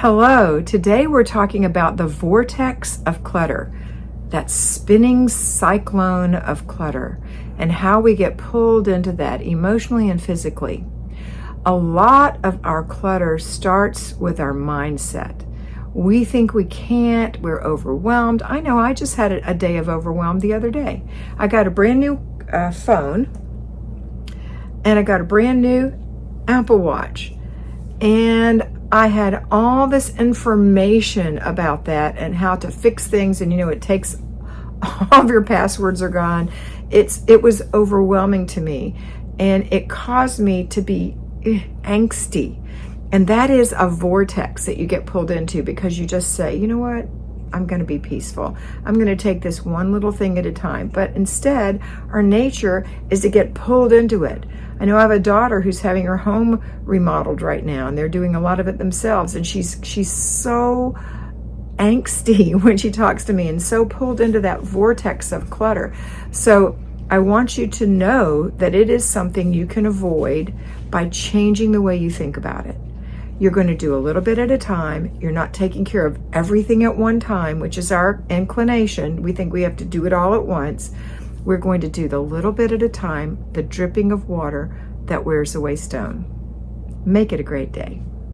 Hello, today we're talking about the vortex of clutter, that spinning cyclone of clutter, and how we get pulled into that emotionally and physically. A lot of our clutter starts with our mindset. We think we can't, we're overwhelmed. I know I just had a day of overwhelm the other day. I got a brand new phone, and I got a brand new Apple Watch, and I had all this information about that and how to fix things, and it takes all of your passwords are gone. It was overwhelming to me, and it caused me to be angsty. And that is a vortex that you get pulled into because you just say, you know what? I'm going to be peaceful. I'm going to take this one little thing at a time. But instead, our nature is to get pulled into it. I know I have a daughter who's having her home remodeled right now, and they're doing a lot of it themselves. And she's so angsty when she talks to me and so pulled into that vortex of clutter. So I want you to know that it is something you can avoid by changing the way you think about it. You're going to do a little bit at a time. You're not taking care of everything at one time, which is our inclination. We think we have to do it all at once. We're going to do the little bit at a time, the dripping of water that wears away stone. Make it a great day.